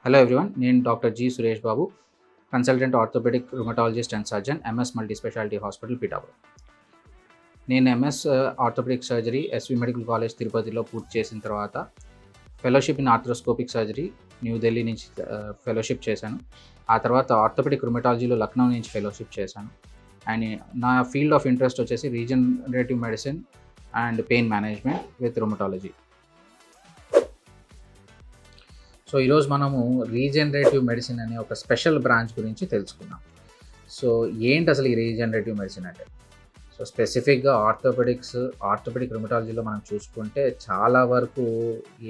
Hello everyone, నేను doctor G Suresh Babu, consultant orthopaedic rheumatologist and surgeon, MS multi speciality hospital Pithapuram. నేను MS orthopaedic surgery SV medical college తిరుపతిలో పూర్తి చేసిన తర్వాత fellowship in arthroscopic surgery New Delhi నుంచి fellowship చేశాను. ఆ తర్వాత ఆర్థోపెడిక్ రుమటాలజీలో లక్నో నుంచి ఫెలోషిప్ చేశాను. అండ్ నా ఫీల్డ్ ఆఫ్ ఇంట్రెస్ట్ వచ్చేసి regenerative medicine and pain management with rheumatology. So ఈరోజు మనము రీజనరేటివ్ మెడిసిన్ అనే ఒక స్పెషల్ బ్రాంచ్ గురించి తెలుసుకుందాం. సో ఏంటి అసలు ఈ రీజనరేటివ్ మెడిసిన్ అంటే? సో స్పెసిఫిక్గా ఆర్థోపెడిక్ రుమటాలజీలో మనం చూసుకుంటే చాలా వరకు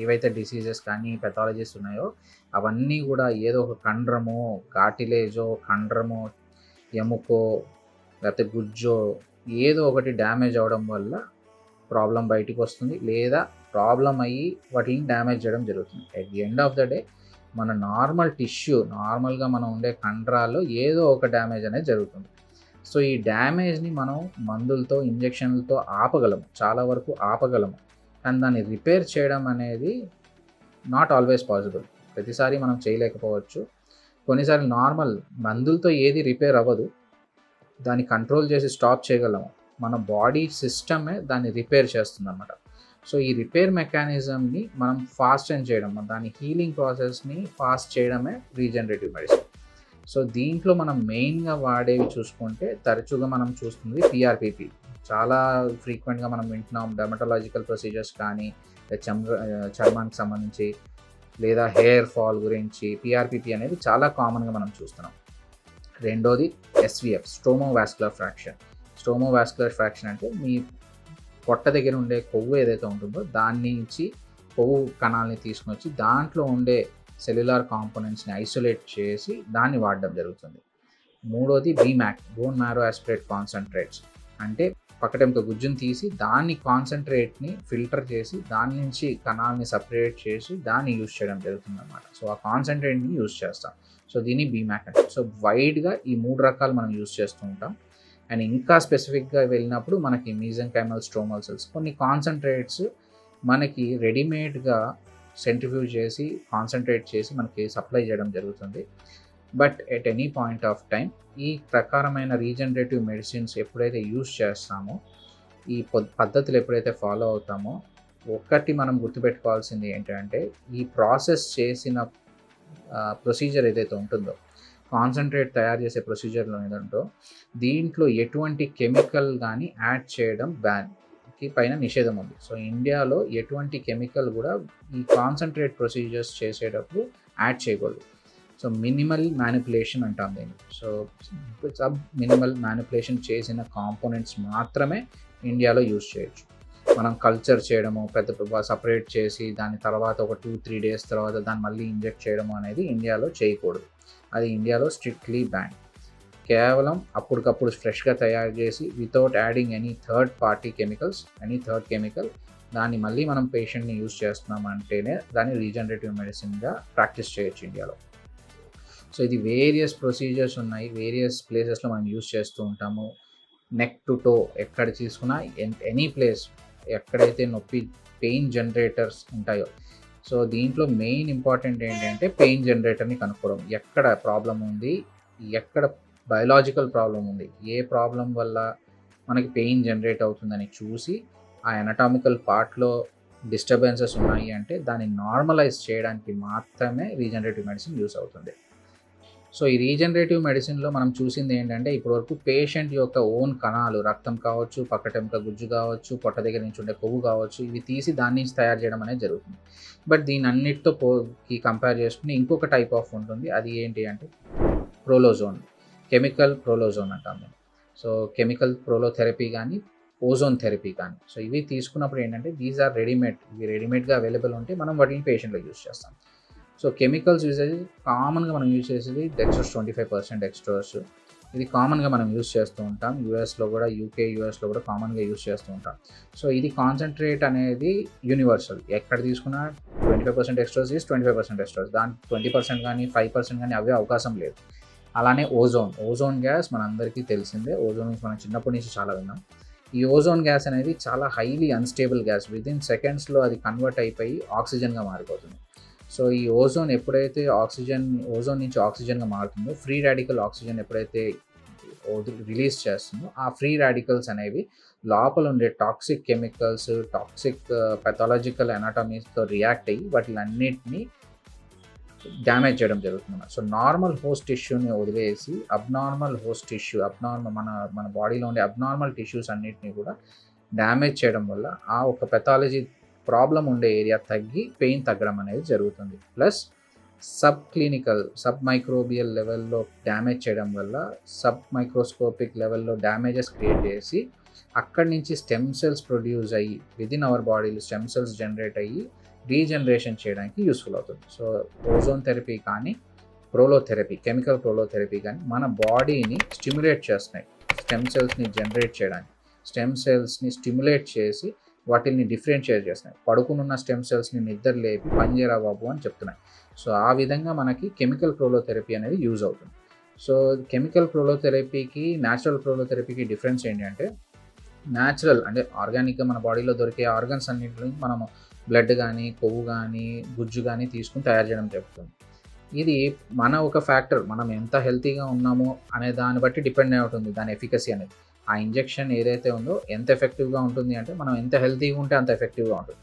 ఏవైతే డిసీజెస్ కానీ పెథాలజీస్ ఉన్నాయో అవన్నీ కూడా ఏదో ఒక కండరమో, కార్టిలేజో, కండరమో, ఎముకో, లేకపోతే గుజ్జో ఏదో ఒకటి డ్యామేజ్ అవ్వడం వల్ల ప్రాబ్లం బయటికి వస్తుంది, లేదా ప్రాబ్లం అయ్యి వాటిని డ్యామేజ్ చేయడం జరుగుతుంది. At the end of the day మన నార్మల్గా మనం ఉండే కండరాల్లో ఏదో ఒక డ్యామేజ్ అనేది జరుగుతుంది. సో ఈ డ్యామేజ్ని మనం మందులతో, ఇంజెక్షన్లతో ఆపగలము, చాలా వరకు ఆపగలము. కానీ దాన్ని రిపేర్ చేయడం అనేది నాట్ ఆల్వేస్ పాసిబుల్. ప్రతిసారి మనం చేయలేకపోవచ్చు. కొన్నిసార్లు నార్మల్ మందులతో ఏది రిపేర్ అవ్వదు, దాన్ని కంట్రోల్ చేసి స్టాప్ చేయగలము. మన బాడీ సిస్టమే దాన్ని రిపేర్ చేస్తుందన్నమాట. సో ఈ రిపేర్ మెకానిజంని మనం ఫాస్ట్ చేయడం, దాని హీలింగ్ ప్రాసెస్ని ఫాస్ట్ చేయడమే రీజనరేటివ్ మెడిసిన్. సో దీంట్లో మనం మెయిన్గా వాడేవి చూసుకుంటే తరచుగా మనం చూస్తుంది పిఆర్పిపి. చాలా ఫ్రీక్వెంట్గా మనం వింటున్నాం. డెర్మటాలజికల్ ప్రొసీజర్స్ కానీ, చర్మానికి సంబంధించి లేదా హెయిర్ ఫాల్ గురించి పిఆర్పిపి అనేది చాలా కామన్గా మనం చూస్తున్నాం. రెండోది ఎస్విఎఫ్, స్ట్రోమోవాస్కులర్ ఫ్రాక్షన్ అంటే మీ పొట్ట దగ్గర ఉండే కొవ్వు ఏదైతే ఉంటుందో దాని నుంచి కొవ్వు కణాలని తీసుకుని వచ్చి దాంట్లో ఉండే సెల్యులార్ కాంపోనెంట్స్ని ఐసోలేట్ చేసి దాన్ని వాడడం జరుగుతుంది. మూడోది బీమ్యాక్, బోన్ మ్యారో ఆస్పిరేట్ కాన్సన్ట్రేట్స్, అంటే పక్కటెంక గుజ్జును తీసి దాన్ని కాన్సన్ట్రేట్ని ఫిల్టర్ చేసి దాని నుంచి కణాలని సపరేట్ చేసి దాన్ని యూజ్ చేయడం జరుగుతుంది అన్నమాట. సో ఆ కాన్సన్ట్రేట్ని యూజ్ చేస్తాం. సో దీన్ని బీమ్యాక్ అంటే. సో వైడ్గా ఈ 3 రకాలు మనం యూజ్ చేస్తూ ఉంటాం. అండ్ ఇంకా స్పెసిఫిక్గా వెళ్ళినప్పుడు మనకి మీజెంకైమల్ స్ట్రోమల్ సెల్స్, కొన్ని కాన్సన్ట్రేట్స్ మనకి రెడీమేడ్గా సెంట్రిఫ్యూజ్ చేసి కాన్సన్ట్రేట్ చేసి మనకి సప్లై చేయడం జరుగుతుంది. But at any point of time ఈ ప్రకారమైన రీజనరేటివ్ మెడిసిన్స్ ఎప్పుడైతే యూజ్ చేస్తామో, ఈ పద్ధతులు ఎప్పుడైతే ఫాలో అవుతామో, ఒకటి మనం గుర్తుపెట్టుకోవాల్సింది ఏంటంటే ఈ ప్రాసెస్ చేసిన ప్రొసీజర్ ఏదైతే ఉంటుందో, కాన్సన్ట్రేట్ తయారు చేసే ప్రొసీజర్లో ఏదంటో దీంట్లో ఎటువంటి కెమికల్ కానీ యాడ్ చేయడం బ్యాన్కి పైన నిషేధం ఉంది. సో ఇండియాలో ఎటువంటి కెమికల్ కూడా ఈ కాన్సన్ట్రేట్ ప్రొసీజర్స్ చేసేటప్పుడు యాడ్ చేయకూడదు. సో మినిమల్ మ్యానిపులేషన్ అంటాం దీన్ని. సో మినిమల్ మ్యానిపులేషన్ చేసిన కాంపోనెంట్స్ మాత్రమే ఇండియాలో యూజ్ చేయొచ్చు. మనం కల్చర్ చేయడము, పెద్ద సపరేట్ చేసి దాని తర్వాత ఒక 2-3 డేస్ తర్వాత దాన్ని మళ్ళీ ఇంజెక్ట్ చేయడము అనేది ఇండియాలో చేయకూడదు. అది ఇండియాలో స్ట్రిక్ట్లీ బ్యాన్. కేవలం అప్పటికప్పుడు ఫ్రెష్గా తయారు చేసి without adding any third chemical దాన్ని మళ్ళీ మనం పేషెంట్ని యూజ్ చేస్తున్నామంటేనే దాన్ని రీజనరేటివ్ మెడిసిన్గా ప్రాక్టీస్ చేయొచ్చు ఇండియాలో. సో ఇది వేరియస్ ప్రొసీజర్స్ ఉన్నాయి, వేరియస్ ప్లేసెస్లో మనం యూజ్ చేస్తూ ఉంటాము. నెక్ టు టో ఎక్కడ తీసుకున్నా, ఎనీ ప్లేస్ ఎక్కడైతే పెయిన్ జనరేటర్స్ ఉంటాయో, సో దీంట్లో మెయిన్ ఇంపార్టెంట్ ఏంటంటే పెయిన్ జనరేటర్ని కనుక్కోవడం. ఎక్కడ ప్రాబ్లం ఉంది, ఎక్కడ బయలాజికల్ ప్రాబ్లం ఉంది, ఏ ప్రాబ్లం వల్ల మనకి పెయిన్ జనరేట్ అవుతుందని చూసి ఆ ఎనటామికల్ పార్ట్లో డిస్టర్బెన్సెస్ ఉన్నాయి అంటే దాన్ని నార్మలైజ్ చేయడానికి మాత్రమే రీజనరేటివ్ మెడిసిన్ యూస్ అవుతుంది. సో ఈ రీజనరేటివ్ మెడిసిన్లో మనం చూసింది ఏంటంటే ఇప్పటివరకు పేషెంట్ యొక్క ఓన్ కణాలు, రక్తం కావచ్చు, పక్కటెంక గుజ్జు కావచ్చు, పొట్ట దగ్గర నుంచి ఉండే కొవ్వు కావచ్చు, ఇవి తీసి దాని నుంచి తయారు చేయడం అనేది జరుగుతుంది. బట్ దీని అన్నిటితో కంపేర్ చేసుకుని ఇంకొక టైప్ ఆఫ్ ఉంటుంది. అది ఏంటి అంటే ప్రోలోజోన్, కెమికల్ ప్రోలోజోన్ అంటాం మేము. సో కెమికల్ ప్రోలోథెరపీ కానీ, ఓజోన్ థెరపీ కానీ, సో ఇవి తీసుకున్నప్పుడు ఏంటంటే దీస్ ఆర్ ఇవి రెడీమేడ్గా అవైలబుల్ ఉంటే మనం వాటిని పేషెంట్లో యూజ్ చేస్తాం. సో కెమికల్స్ యూసేజ్ కామన్గా మనం యూజ్ చేసేది డెక్స్ట్రోస్ 25% డెక్స్ట్రోస్. ఇది కామన్గా మనం యూజ్ చేస్తూ ఉంటాం. యూఎస్లో కూడా, యూఎస్లో కూడా కామన్గా యూజ్ చేస్తూ ఉంటాం. సో ఇది కాన్సన్ట్రేట్ అనేది యూనివర్సల్, ఎక్కడ తీసుకున్నా 25% డెక్స్ట్రోస్ ఈజ్ 25% డెక్స్ట్రోస్. దాని 20% కానీ 5% కానీ అవే అవకాశం లేదు. అలానే ఓజోన్ గ్యాస్ మనందరికీ తెలిసిందే. ఓజోన్ నుంచి మనం చిన్నప్పటి నుంచి చాలా విన్నాం. ఈ ఓజోన్ గ్యాస్ అనేది చాలా హైలీ అన్స్టేబుల్ గ్యాస్. విదిన్ సెకండ్స్లో అది కన్వర్ట్ అయిపోయి ఆక్సిజన్గా మారిపోతుంది. సో ఈ ఓజోన్ ఎప్పుడైతే ఓజోన్ నుంచి ఆక్సిజన్గా మారుతుందో, ఫ్రీ రాడికల్ ఆక్సిజన్ ఎప్పుడైతే రిలీజ్ చేస్తుందో, ఆ ఫ్రీ రాడికల్స్ అనేవి లోపల ఉండే టాక్సిక్ కెమికల్స్, టాక్సిక్ పెథాలజికల్ ఎనాటమీస్తో రియాక్ట్ అయ్యి వాటిలన్నిటిని డ్యామేజ్ చేయడం జరుగుతుంది. సో నార్మల్ హోస్ట్ టిష్యూని వదిలేసి అబ్నార్మల్ హోస్ట్ టిష్యూ, మన బాడీలో ఉండే అబ్నార్మల్ టిష్యూస్ అన్నిటిని కూడా డ్యామేజ్ చేయడం వల్ల ఆ ఒక పెథాలజీ ప్రాబ్లం ఉండే ఏరియా తగ్గి పెయిన్ తగ్గడం అనేది జరుగుతుంది. ప్లస్ సబ్ మైక్రోబియల్ లెవెల్లో డ్యామేజ్ చేయడం వల్ల సబ్ మైక్రోస్కోపిక్ లెవెల్లో డ్యామేజెస్ క్రియేట్ చేసి అక్కడి నుంచి స్టెమ్ సెల్స్ ప్రొడ్యూస్ అయ్యి విదిన్ అవర్ బాడీలో స్టెమ్ సెల్స్ జనరేట్ అయ్యి రీజనరేషన్ చేయడానికి యూస్ఫుల్ అవుతుంది. సో ఓజోన్ థెరపీ కానీ ప్రోలోథెరపీ, కెమికల్ ప్రోలోథెరపీ కానీ మన బాడీని స్టిమ్యులేట్ చేస్తున్నాయి స్టెమ్ సెల్స్ని జనరేట్ చేయడానికి. స్టెమ్ సెల్స్ని స్టిమ్యులేట్ చేసి వాటిని డిఫరెన్షియేట్ చేస్తున్నాయి. పడుకునున్న స్టెమ్ సెల్స్ని నిద్ర లేపి పనిచేయరా బాబు అని చెప్తున్నాయి. సో ఆ విధంగా మనకి కెమికల్ ప్రోలోథెరపీ అనేది యూజ్ అవుతుంది. సో కెమికల్ ప్రోలోథెరపీకి న్యాచురల్ ప్రోలోథెరపీకి డిఫరెన్స్ ఏంటి అంటే, న్యాచురల్ అంటే ఆర్గానిక్గా మన బాడీలో దొరికే ఆర్గన్స్ అన్నింటిని మనము బ్లడ్ కానీ, కొవ్వు కానీ, గుజ్జు కానీ తీసుకుని తయారు చేయడం జరుగుతుంది. ఇది మన ఒక ఫ్యాక్టర్, మనం ఎంత హెల్తీగా ఉన్నామో అనే దాన్ని బట్టి డిపెండ్ అయి ఉంటుంది దాని ఎఫికసీ అనేది. ఆ ఇంజెక్షన్ ఏదైతే ఉందో ఎంత ఎఫెక్టివ్గా ఉంటుంది అంటే, మనం ఎంత హెల్తీగా ఉంటే అంత ఎఫెక్టివ్గా ఉంటుంది.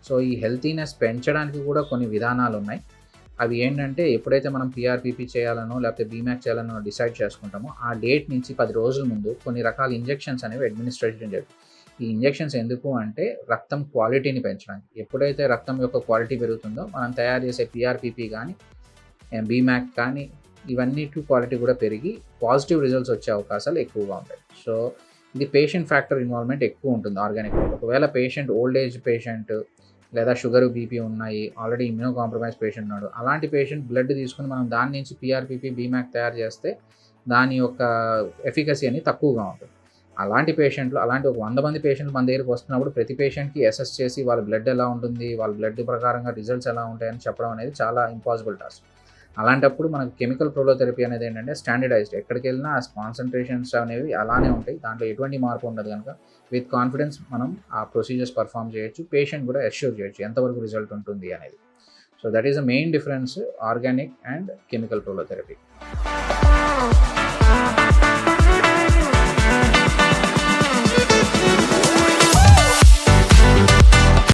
సో ఈ హెల్తీనెస్ పెంచడానికి కూడా కొన్ని విధానాలు ఉన్నాయి. అవి ఏంటంటే, ఎప్పుడైతే మనం పీఆర్పీపీ చేయాలనో లేకపోతే బీమ్యాక్ చేయాలనో డిసైడ్ చేసుకుంటామో ఆ డేట్ నుంచి 10 రోజుల ముందు కొన్ని రకాల ఇంజెక్షన్స్ అనేవి అడ్మినిస్ట్రేషన్ జరుగుతుంది. ఈ ఇంజెక్షన్స్ ఎందుకు అంటే రక్తం క్వాలిటీని పెంచడానికి. ఎప్పుడైతే రక్తం యొక్క క్వాలిటీ పెరుగుతుందో మనం తయారు చేసే పీఆర్పీపీ కానీ, బీమ్యాక్ కానీ, ఇవన్నిటి క్వాలిటీ కూడా పెరిగి పాజిటివ్ రిజల్ట్స్ వచ్చే అవకాశాలు ఎక్కువగా ఉంటాయి. సో ఇది పేషెంట్ ఫ్యాక్టర్ ఇన్వాల్వ్మెంట్ ఎక్కువ ఉంటుంది ఆర్గానిక్. ఒకవేళ పేషెంట్ ఓల్డ్ ఏజ్ పేషెంట్ లేదా షుగర్, బీపీ ఉన్నాయి, ఆల్రెడీ ఇమ్యూనో కాంప్రమైజ్ పేషెంట్ ఉన్నాడు, అలాంటి పేషెంట్ బ్లడ్ తీసుకుని మనం దాని నుంచి పీఆర్పీపీ, బీమ్యాక్ తయారు చేస్తే దాని యొక్క ఎఫికసీ అనేది తక్కువగా ఉంటుంది. అలాంటి ఒక 100 మంది పేషెంట్లు మన దగ్గరికి వస్తున్నప్పుడు ప్రతి పేషెంట్కి అసెస్ చేసి వాళ్ళ బ్లడ్ ఎలా ఉంటుంది, వాళ్ళ బ్లడ్ ప్రకారంగా రిజల్ట్స్ ఎలా ఉంటాయని చెప్పడం అనేది చాలా ఇంపాసిబుల్ టాస్క్. అలాంటప్పుడు మనకు కెమికల్ ప్రోలోథెరపీ అనేది ఏంటంటే స్టాండర్డైజ్డ్, ఎక్కడికి వెళ్ళినా ఆ కాన్సన్ట్రేషన్స్ అనేవి అలానే ఉంటాయి, దాంట్లో ఎటువంటి మార్పు ఉండదు. కనుక విత్ కాన్ఫిడెన్స్ మనం ఆ ప్రొసీజర్స్ పర్ఫామ్ చేయొచ్చు, పేషెంట్ కూడా అష్యూర్ చేయొచ్చు ఎంతవరకు రిజల్ట్ ఉంటుంది అనేది. So that is the main difference organic and chemical ప్రోలోథెరపీ.